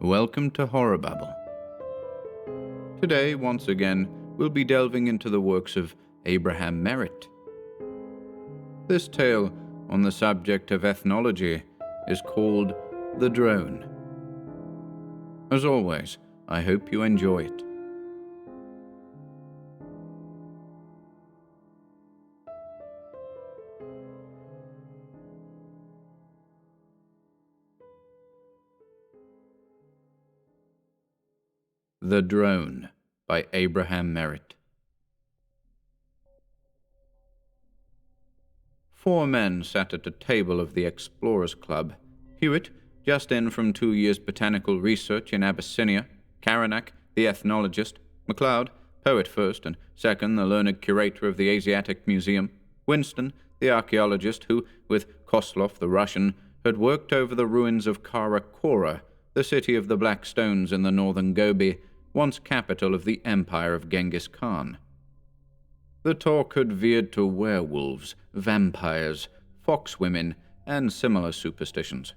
Welcome to HorrorBabble. Today, once again, we'll be delving into the works of Abraham Merritt. This tale on the subject of ethnology is called The Drone. As always, I hope you enjoy it. The Drone by Abraham Merritt. 4 men sat at a table of the Explorers Club. Hewitt, just in from 2 years' botanical research in Abyssinia; Karenak, the ethnologist; MacLeod, poet first and second, the learned curator of the Asiatic Museum; Winston, the archaeologist who, with Koslov, the Russian, had worked over the ruins of Karakora, the city of the Black Stones in the northern Gobi, once capital of the empire of Genghis Khan. The talk had veered to werewolves, vampires, foxwomen, and similar superstitions.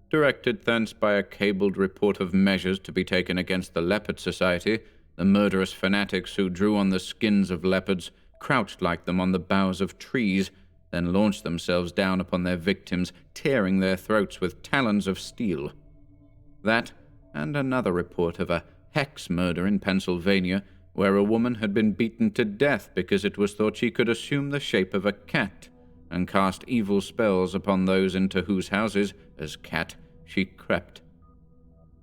Directed thence by a cabled report of measures to be taken against the Leopard Society, the murderous fanatics who drew on the skins of leopards, crouched like them on the boughs of trees, then launched themselves down upon their victims, tearing their throats with talons of steel. That, and another report of a hex murder in Pennsylvania, where a woman had been beaten to death because it was thought she could assume the shape of a cat and cast evil spells upon those into whose houses, as cat, she crept.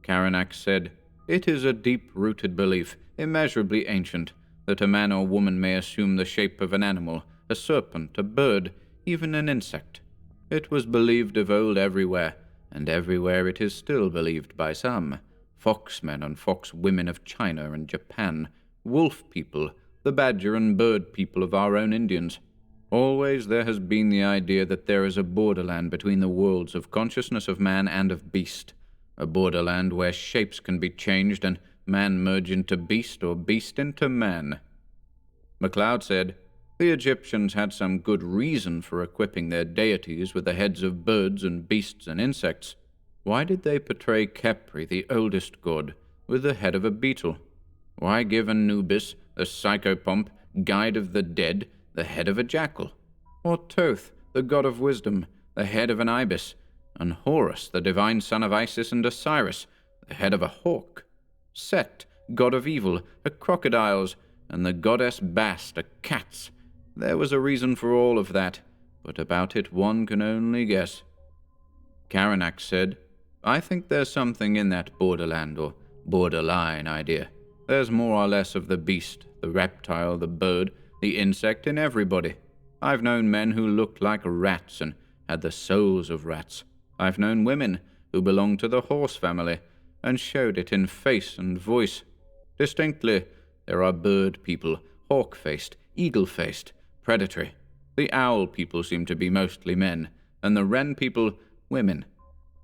Karenak said, "It is a deep-rooted belief, immeasurably ancient, that a man or woman may assume the shape of an animal, a serpent, a bird, even an insect. It was believed of old everywhere, and everywhere it is still believed by some. Foxmen and foxwomen of China and Japan, wolf people, the badger and bird people of our own Indians. Always there has been the idea that there is a borderland between the worlds of consciousness of man and of beast, a borderland where shapes can be changed and man merge into beast or beast into man." MacLeod said, "The Egyptians had some good reason for equipping their deities with the heads of birds and beasts and insects. Why did they portray Khepri, the oldest god, with the head of a beetle? Why give Anubis, the psychopomp, guide of the dead, the head of a jackal? Or Thoth, the god of wisdom, the head of an ibis? And Horus, the divine son of Isis and Osiris, the head of a hawk? Set, god of evil, a crocodile's, and the goddess Bast, a cat's. There was a reason for all of that, but about it one can only guess." Karenak said, "I think there's something in that borderland or borderline idea. There's more or less of the beast, the reptile, the bird, the insect in everybody. I've known men who looked like rats and had the souls of rats. I've known women who belonged to the horse family and showed it in face and voice. Distinctly, there are bird people, hawk-faced, eagle-faced, predatory. The owl people seem to be mostly men, and the wren people, women.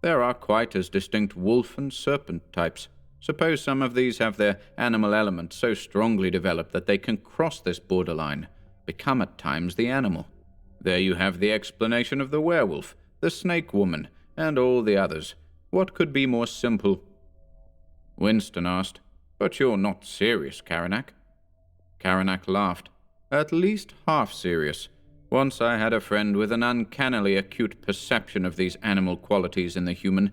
There are quite as distinct wolf and serpent types. Suppose some of these have their animal element so strongly developed that they can cross this borderline, become at times the animal. There you have the explanation of the werewolf, the snake woman, and all the others. What could be more simple?" Winston asked, "But you're not serious, Karenak?" Karenak laughed. "At least half serious. Once I had a friend with an uncannily acute perception of these animal qualities in the human.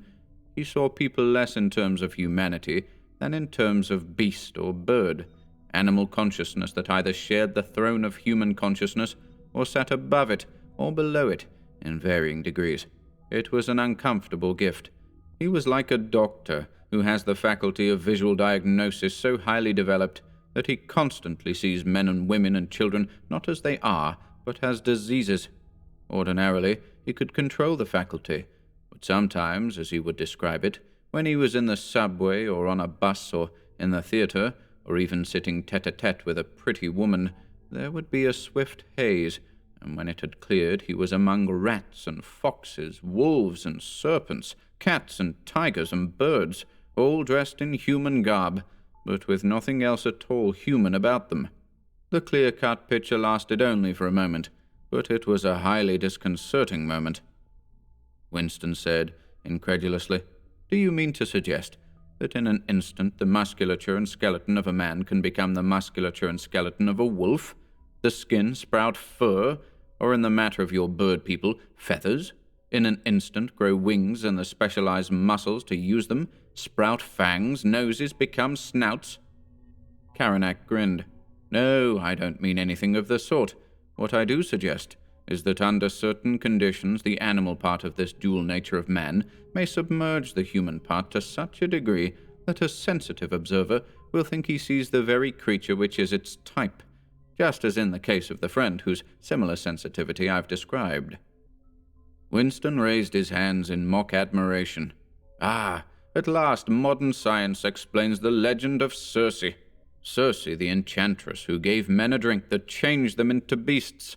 He saw people less in terms of humanity than in terms of beast or bird, animal consciousness that either shared the throne of human consciousness or sat above it or below it in varying degrees. It was an uncomfortable gift. He was like a doctor who has the faculty of visual diagnosis so highly developed that he constantly sees men and women and children not as they are, but as diseases. Ordinarily, he could control the faculty, but sometimes, as he would describe it, when he was in the subway or on a bus or in the theater, or even sitting tete-a-tete with a pretty woman, there would be a swift haze, and when it had cleared he was among rats and foxes, wolves and serpents, cats and tigers and birds, all dressed in human garb, but with nothing else at all human about them. The clear-cut picture lasted only for a moment, but it was a highly disconcerting moment." Winston said, incredulously, "Do you mean to suggest that in an instant the musculature and skeleton of a man can become the musculature and skeleton of a wolf, the skin sprout fur, or in the matter of your bird people, feathers, in an instant grow wings and the specialized muscles to use them, sprout fangs, noses become snouts? Karanak grinned. No, I don't mean anything of the sort. What I do suggest is that under certain conditions the animal part of this dual nature of man may submerge the human part to such a degree that a sensitive observer will think he sees the very creature which is its type, just as in the case of the friend whose similar sensitivity I've described. Winston raised his hands in mock admiration. Ah, at last modern science explains the legend of Circe. Circe, the enchantress who gave men a drink that changed them into beasts.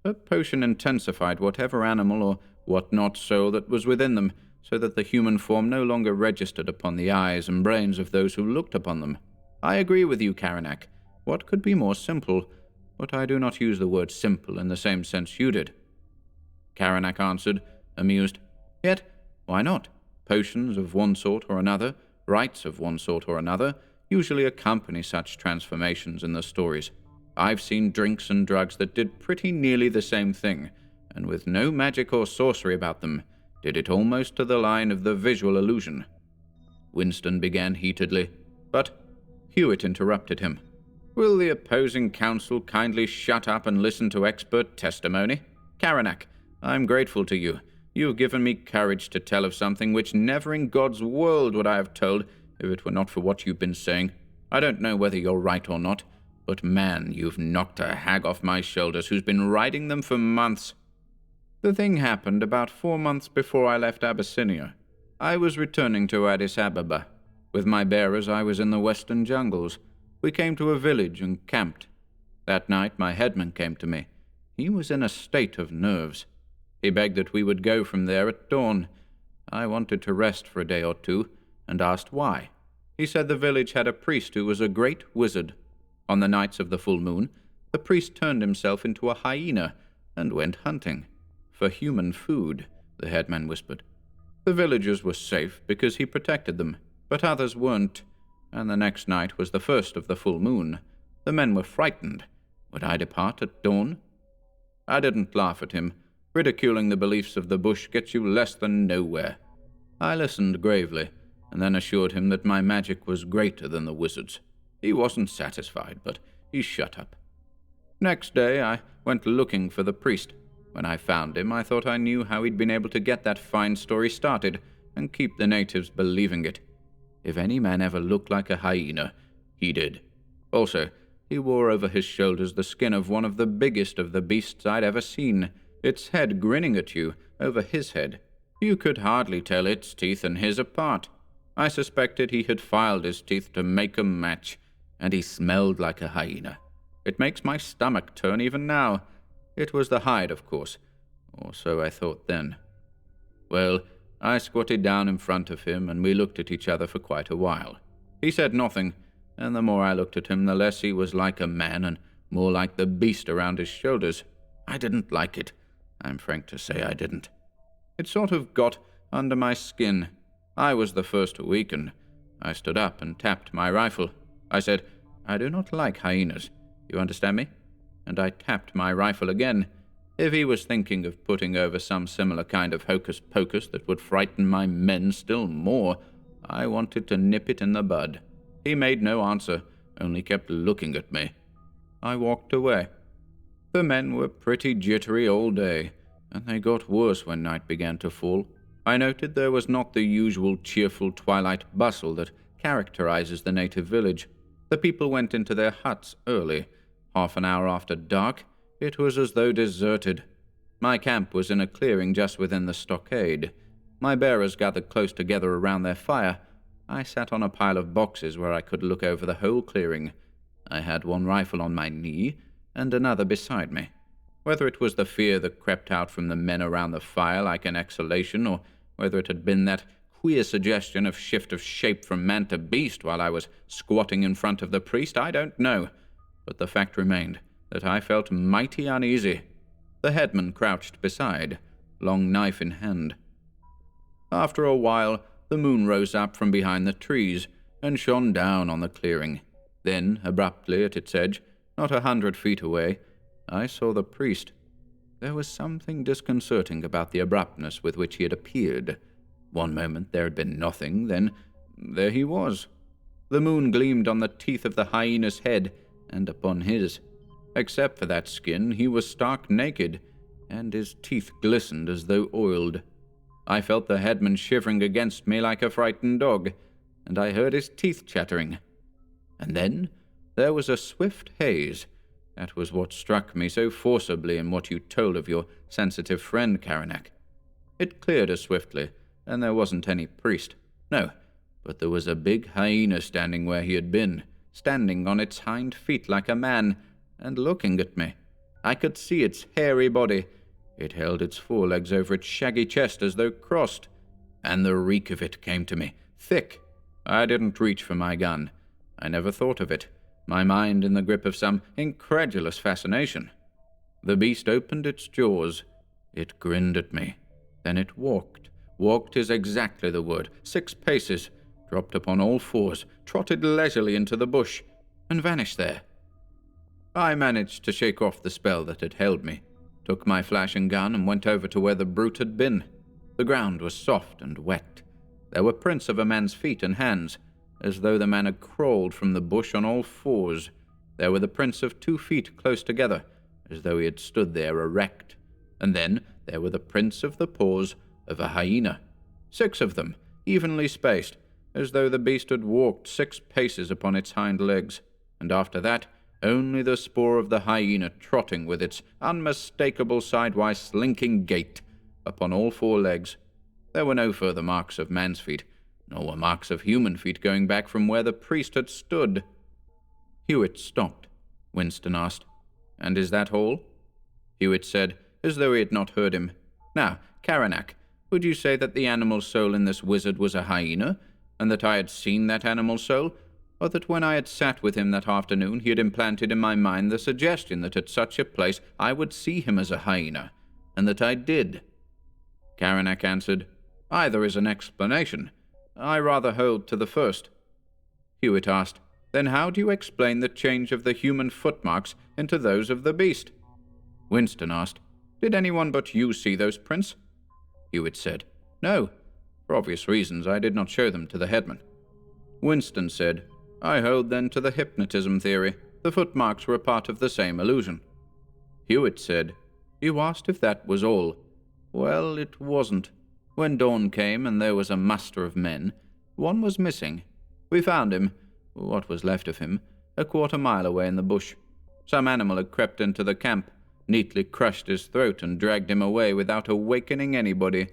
Her potion intensified whatever animal or what-not soul that was within them, so that the human form no longer registered upon the eyes and brains of those who looked upon them. I agree with you, Karanak. What could be more simple? But I do not use the word simple in the same sense you did. Karanak answered, amused. Yet, why not? Potions of one sort or another, rites of one sort or another, usually accompany such transformations in the stories. I've seen drinks and drugs that did pretty nearly the same thing, and with no magic or sorcery about them, did it almost to the line of the visual illusion. Winston began heatedly, but Hewitt interrupted him. Will the opposing counsel kindly shut up and listen to expert testimony? Karanak, I'm grateful to you. You've given me courage to tell of something which never in God's world would I have told if it were not for what you've been saying. I don't know whether you're right or not, but man, you've knocked a hag off my shoulders who's been riding them for months. The thing happened about 4 months before I left Abyssinia. I was returning to Addis Ababa. With my bearers, I was in the western jungles. We came to a village and camped. That night, my headman came to me. He was in a state of nerves. He begged that we would go from there at dawn. I wanted to rest for a day or two, and asked why. He said the village had a priest who was a great wizard. On the nights of the full moon, the priest turned himself into a hyena and went hunting. For human food, the headman whispered. The villagers were safe because he protected them, but others weren't, and the next night was the first of the full moon. The men were frightened. Would I depart at dawn? I didn't laugh at him. Ridiculing the beliefs of the bush gets you less than nowhere. I listened gravely, and then assured him that my magic was greater than the wizard's. He wasn't satisfied, but he shut up. Next day I went looking for the priest. When I found him, I thought I knew how he'd been able to get that fine story started and keep the natives believing it. If any man ever looked like a hyena, he did. Also, he wore over his shoulders the skin of one of the biggest of the beasts I'd ever seen, its head grinning at you over his head. You could hardly tell its teeth and his apart. I suspected he had filed his teeth to make a match, and he smelled like a hyena. It makes my stomach turn even now. It was the hide, of course, or so I thought then. Well, I squatted down in front of him, and we looked at each other for quite a while. He said nothing, and the more I looked at him, the less he was like a man and more like the beast around his shoulders. I didn't like it. I'm frank to say I didn't. It sort of got under my skin. I was the first to weaken. I stood up and tapped my rifle. I said, I do not like hyenas. You understand me? And I tapped my rifle again. If he was thinking of putting over some similar kind of hocus-pocus that would frighten my men still more, I wanted to nip it in the bud. He made no answer, only kept looking at me. I walked away. The men were pretty jittery all day, and they got worse when night began to fall. I noted there was not the usual cheerful twilight bustle that characterizes the native village. The people went into their huts early. Half an hour after dark, it was as though deserted. My camp was in a clearing just within the stockade. My bearers gathered close together around their fire. I sat on a pile of boxes where I could look over the whole clearing. I had one rifle on my knee and another beside me. Whether it was the fear that crept out from the men around the fire like an exhalation, or whether it had been that queer suggestion of shift of shape from man to beast while I was squatting in front of the priest, I don't know. But the fact remained that I felt mighty uneasy. The headman crouched beside, long knife in hand. After a while, the moon rose up from behind the trees and shone down on the clearing. Then, abruptly at its edge, not 100 feet away, I saw the priest. There was something disconcerting about the abruptness with which he had appeared. One moment there had been nothing, then there he was. The moon gleamed on the teeth of the hyena's head and upon his. Except for that skin, he was stark naked, and his teeth glistened as though oiled. I felt the headman shivering against me like a frightened dog, and I heard his teeth chattering. And then there was a swift haze. That was what struck me so forcibly in what you told of your sensitive friend, Karanak. It cleared as swiftly, and there wasn't any priest. No, but there was a big hyena standing where he had been, standing on its hind feet like a man, and looking at me. I could see its hairy body. It held its forelegs over its shaggy chest as though crossed, and the reek of it came to me, thick. I didn't reach for my gun. I never thought of it, my mind in the grip of some incredulous fascination. The beast opened its jaws. It grinned at me. Then it walked. Walked is exactly the word. 6 paces, dropped upon all fours, trotted leisurely into the bush, and vanished there. I managed to shake off the spell that had held me, took my flashing gun and went over to where the brute had been. The ground was soft and wet. There were prints of a man's feet and hands, as though the man had crawled from the bush on all fours. There were the prints of 2 feet close together, as though he had stood there erect. And then there were the prints of the paws of a hyena. 6 of them, evenly spaced, as though the beast had walked 6 paces upon its hind legs. And after that, only the spoor of the hyena trotting with its unmistakable sidewise slinking gait upon all 4 legs. There were no further marks of man's feet, nor were marks of human feet going back from where the priest had stood. Hewitt stopped. Winston asked, "And is that all?" Hewitt said, as though he had not heard him, "Now, Karanak, would you say that the animal soul in this wizard was a hyena, and that I had seen that animal soul, or that when I had sat with him that afternoon he had implanted in my mind the suggestion that at such a place I would see him as a hyena, and that I did?" Karanak answered, "Either is an explanation. I rather hold to the first." Hewitt asked, "Then how do you explain the change of the human footmarks into those of the beast?" Winston asked, "Did anyone but you see those prints?" Hewitt said, "No. For obvious reasons, I did not show them to the headman." Winston said, "I hold then to the hypnotism theory. The footmarks were a part of the same illusion." Hewitt said, "You asked if that was all. Well, it wasn't. When dawn came and there was a muster of men, one was missing. We found him, what was left of him, a quarter mile away in the bush. Some animal had crept into the camp, neatly crushed his throat and dragged him away without awakening anybody,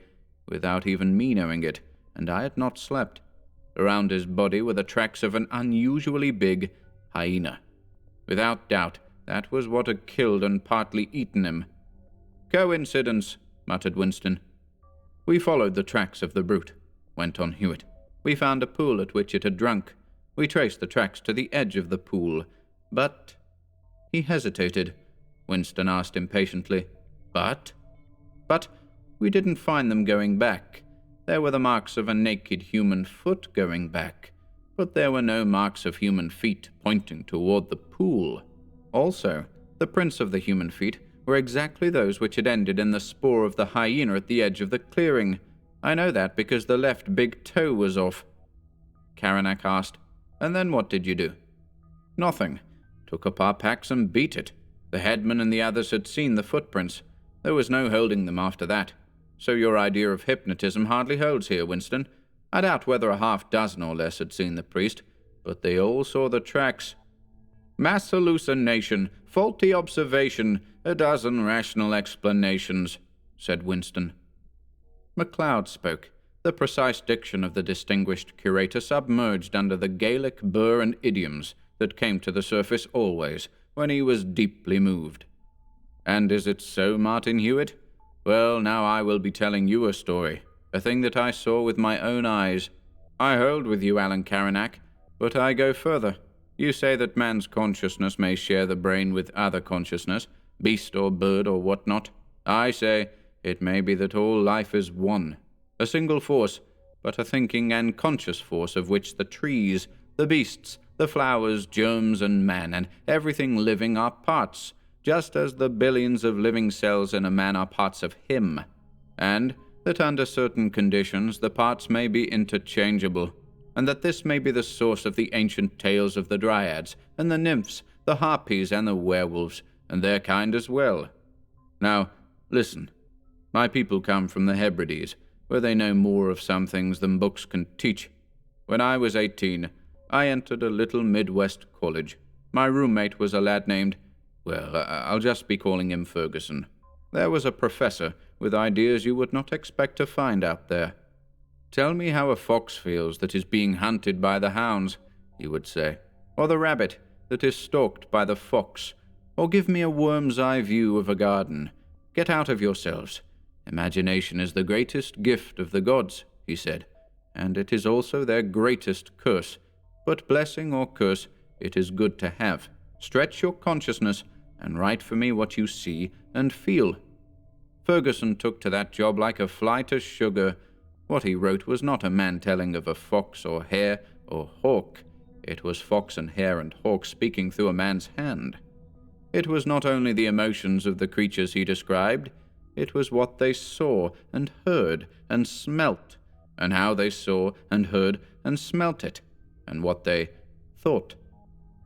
without even me knowing it, and I had not slept. Around his body were the tracks of an unusually big hyena. Without doubt, that was what had killed and partly eaten him." "Coincidence," muttered Winston. "We followed the tracks of the brute," went on Hewitt. "We found a pool at which it had drunk. We traced the tracks to the edge of the pool. But—" He hesitated. Winston asked impatiently, "But?" "But we didn't find them going back. There were the marks of a naked human foot going back, but there were no marks of human feet pointing toward the pool. Also, the prints of the human feet were exactly those which had ended in the spoor of the hyena at the edge of the clearing. I know that because the left big toe was off." Karanak asked, "And then what did you do?" "Nothing. Took up our packs and beat it. The headman and the others had seen the footprints. There was no holding them after that. So your idea of hypnotism hardly holds here, Winston. I doubt whether a half-dozen or less had seen the priest, but they all saw the tracks." "Mass hallucination, faulty observation, a dozen rational explanations," said Winston. MacLeod spoke, the precise diction of the distinguished curator submerged under the Gaelic burr and idioms that came to the surface always when he was deeply moved. "And is it so, Martin Hewitt? Well, now I will be telling you a story, a thing that I saw with my own eyes. I hold with you, Alan Karanak, but I go further. You say that man's consciousness may share the brain with other consciousness, beast or bird or whatnot. I say it may be that all life is one, a single force, but a thinking and conscious force of which the trees, the beasts, the flowers, germs, and man, and everything living are parts, just as the billions of living cells in a man are parts of him, and that under certain conditions the parts may be interchangeable, and that this may be the source of the ancient tales of the dryads, and the nymphs, the harpies, and the werewolves, and their kind as well. Now, listen. My people come from the Hebrides, where they know more of some things than books can teach. When I was 18, I entered a little Midwest college. My roommate was a lad named, well, I'll just be calling him Ferguson. There was a professor with ideas you would not expect to find out there. "Tell me how a fox feels that is being hunted by the hounds," he would say, "or the rabbit that is stalked by the fox, or give me a worm's eye view of a garden. Get out of yourselves. Imagination is the greatest gift of the gods," he said, "and it is also their greatest curse. But blessing or curse, it is good to have. Stretch your consciousness and write for me what you see and feel." Ferguson took to that job like a fly to sugar. What he wrote was not a man telling of a fox or hare or hawk. It was fox and hare and hawk speaking through a man's hand. It was not only the emotions of the creatures he described, it was what they saw and heard and smelt, and how they saw and heard and smelt it, and what they thought.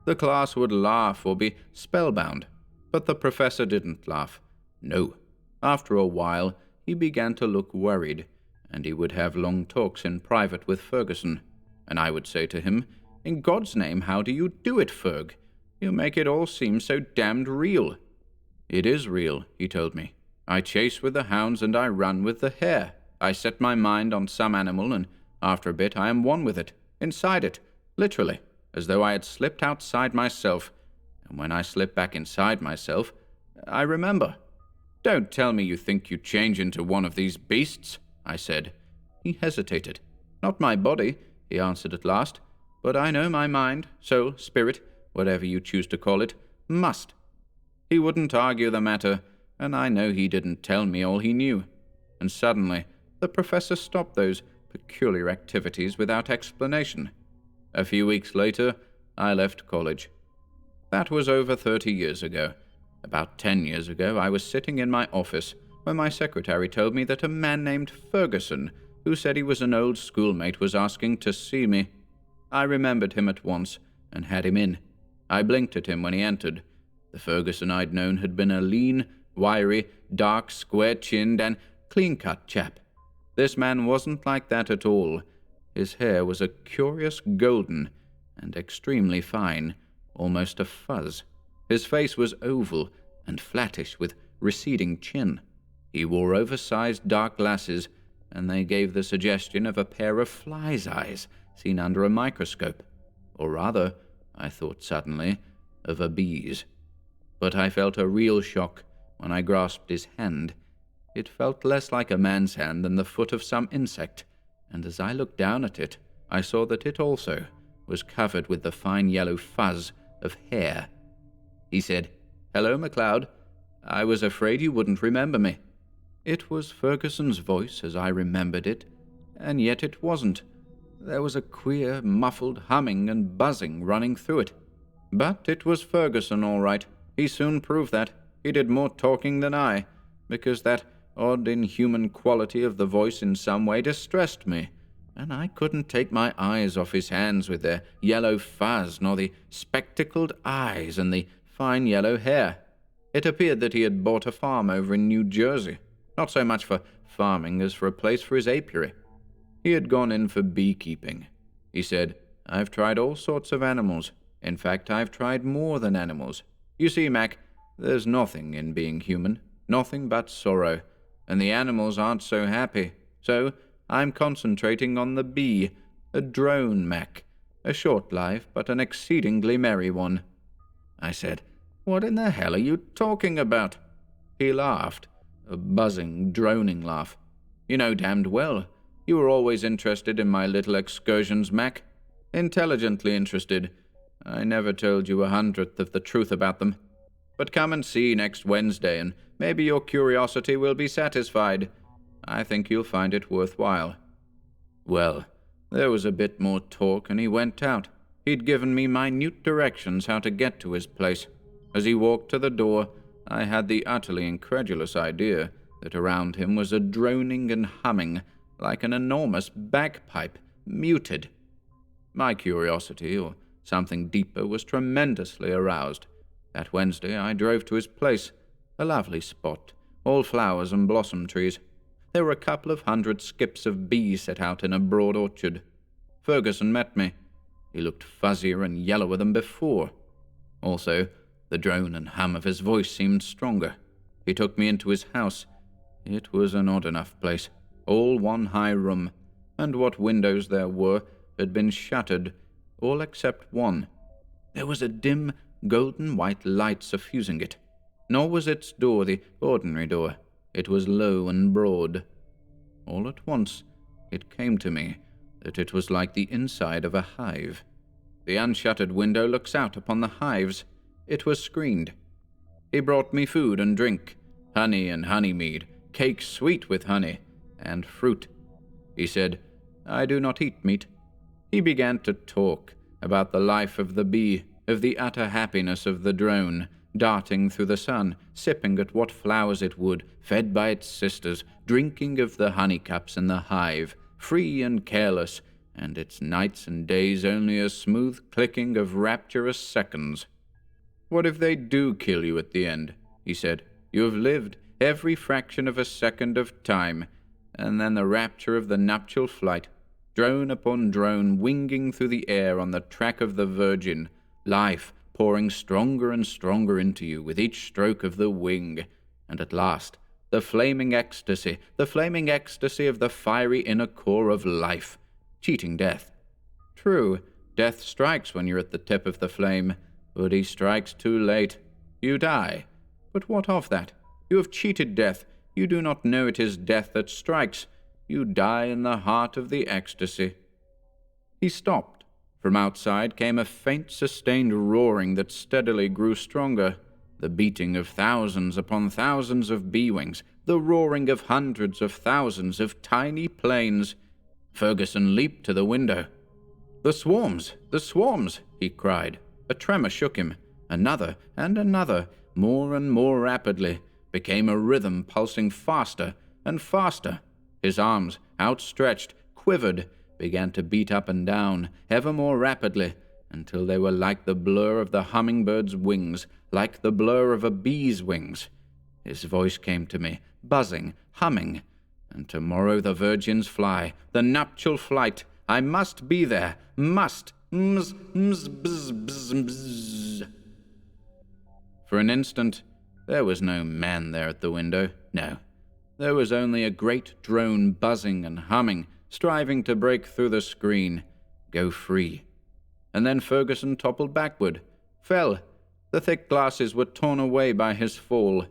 The class would laugh or be spellbound, but the professor didn't laugh. No. After a while, he began to look worried, and he would have long talks in private with Ferguson, and I would say to him, "In God's name, how do you do it, Ferg? You make it all seem so damned real." "It is real," he told me. "I chase with the hounds and I run with the hare. I set my mind on some animal, and after a bit I am one with it, inside it, literally, as though I had slipped outside myself, and when I slip back inside myself, I remember." "Don't tell me you think you change into one of these beasts," I said. He hesitated. "Not my body," he answered at last, "but I know my mind, soul, spirit, whatever you choose to call it, must." He wouldn't argue the matter, and I know he didn't tell me all he knew. And suddenly, the professor stopped those peculiar activities without explanation. A few weeks later, I left college. That was over 30 years ago. About 10 years ago, I was sitting in my office when my secretary told me that a man named Ferguson, who said he was an old schoolmate, was asking to see me. I remembered him at once and had him in. I blinked at him when he entered. The Ferguson I'd known had been a lean, wiry, dark, square-chinned, and clean-cut chap. This man wasn't like that at all. His hair was a curious golden and extremely fine, almost a fuzz. His face was oval and flattish with receding chin. He wore oversized dark glasses, and they gave the suggestion of a pair of fly's eyes seen under a microscope. Or rather, I thought suddenly, of a bee's. But I felt a real shock when I grasped his hand. It felt less like a man's hand than the foot of some insect, and as I looked down at it, I saw that it also was covered with the fine yellow fuzz of hair. He said, "Hello, MacLeod. I was afraid you wouldn't remember me." It was Ferguson's voice as I remembered it, and yet it wasn't. There was a queer, muffled humming and buzzing running through it. But it was Ferguson, all right. He soon proved that. He did more talking than I, because that odd, inhuman quality of the voice in some way distressed me, and I couldn't take my eyes off his hands with their yellow fuzz, nor the spectacled eyes and the fine yellow hair. It appeared that he had bought a farm over in New Jersey, not so much for farming as for a place for his apiary. He had gone in for beekeeping. He said, "I've tried all sorts of animals. In fact, I've tried more than animals. You see, Mac, there's nothing in being human, nothing but sorrow, and the animals aren't so happy. So I'm concentrating on the bee, a drone, Mac, a short life, but an exceedingly merry one." I said, "What in the hell are you talking about?" He laughed, a buzzing, droning laugh. "You know damned well. You were always interested in my little excursions, Mac. Intelligently interested. I never told you 1/100th of the truth about them. But come and see next Wednesday, and maybe your curiosity will be satisfied. I think you'll find it worthwhile." Well, there was a bit more talk and he went out. He'd given me minute directions how to get to his place. As he walked to the door, I had the utterly incredulous idea that around him was a droning and humming like an enormous bagpipe, muted. My curiosity, or something deeper, was tremendously aroused. That Wednesday I drove to his place, a lovely spot, all flowers and blossom trees. There were a couple of 100 skips of bees set out in a broad orchard. Ferguson met me. He looked fuzzier and yellower than before. Also, the drone and hum of his voice seemed stronger. He took me into his house. It was an odd enough place, all one high room, and what windows there were had been shuttered, all except one. There was a dim, golden-white light suffusing it. Nor was its door the ordinary door. It was low and broad. All at once, it came to me that it was like the inside of a hive. The unshuttered window looks out upon the hives. It was screened. He brought me food and drink, honey and honeymead, cakes sweet with honey, and fruit. He said, "I do not eat meat." He began to talk about the life of the bee, of the utter happiness of the drone, darting through the sun, sipping at what flowers it would, fed by its sisters, drinking of the honeycups in the hive, free and careless, and its nights and days only a smooth clicking of rapturous seconds. "What if they do kill you at the end?" he said. "You have lived every fraction of a second of time, and then the rapture of the nuptial flight, drone upon drone winging through the air on the track of the Virgin, life pouring stronger and stronger into you with each stroke of the wing, and at last the flaming ecstasy of the fiery inner core of life, cheating death. True, death strikes when you're at the tip of the flame, but he strikes too late. You die. But what of that? You have cheated death. You do not know it is death that strikes. You die in the heart of the ecstasy." He stopped. From outside came a faint, sustained roaring that steadily grew stronger, the beating of thousands upon thousands of bee-wings, the roaring of hundreds of thousands of tiny planes. Ferguson leaped to the window. "The swarms! The swarms!" he cried. A tremor shook him. Another and another, more and more rapidly, became a rhythm pulsing faster and faster. His arms, outstretched, quivered, began to beat up and down, ever more rapidly, until they were like the blur of the hummingbird's wings, like the blur of a bee's wings. His voice came to me, buzzing, humming. "And tomorrow the virgins fly, the nuptial flight. I must be there, must. Mz, mz, bzz, bzz, bzz." For an instant, there was no man there at the window. No. There was only a great drone buzzing and humming, striving to break through the screen, go free. And then Ferguson toppled backward, fell. The thick glasses were torn away by his fall.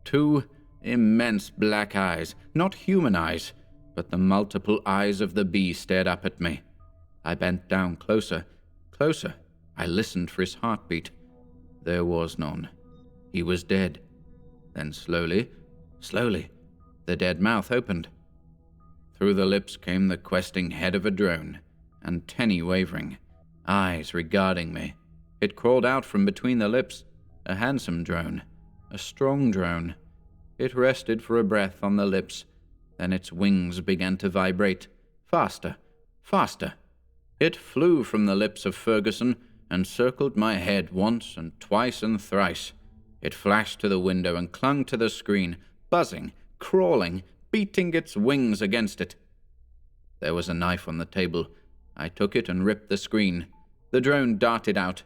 Two immense black eyes, not human eyes, but the multiple eyes of the bee stared up at me. I bent down closer, closer. I listened for his heartbeat. There was none. He was dead. Then slowly, slowly, the dead mouth opened. Through the lips came the questing head of a drone, antennae wavering, eyes regarding me. It crawled out from between the lips, a handsome drone, a strong drone. It rested for a breath on the lips, then its wings began to vibrate, faster, faster. It flew from the lips of Ferguson and circled my head once and twice and thrice. It flashed to the window and clung to the screen, buzzing, crawling, beating its wings against it. There was a knife on the table. I took it and ripped the screen. The drone darted out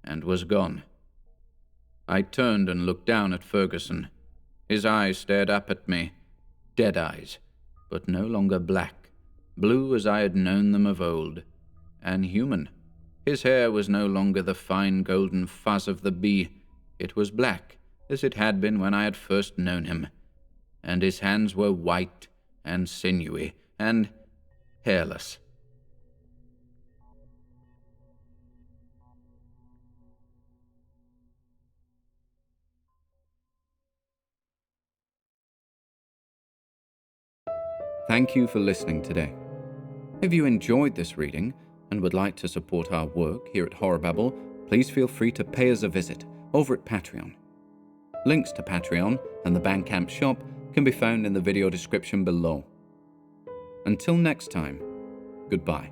and was gone. I turned and looked down at Ferguson. His eyes stared up at me, dead eyes, but no longer black, blue as I had known them of old, and human. His hair was no longer the fine golden fuzz of the bee. It was black, as it had been when I had first known him, and his hands were white and sinewy and hairless. Thank you for listening today. If you enjoyed this reading and would like to support our work here at HorrorBabble, please feel free to pay us a visit over at Patreon. Links to Patreon and the Bandcamp shop can be found in the video description below. Until next time, goodbye.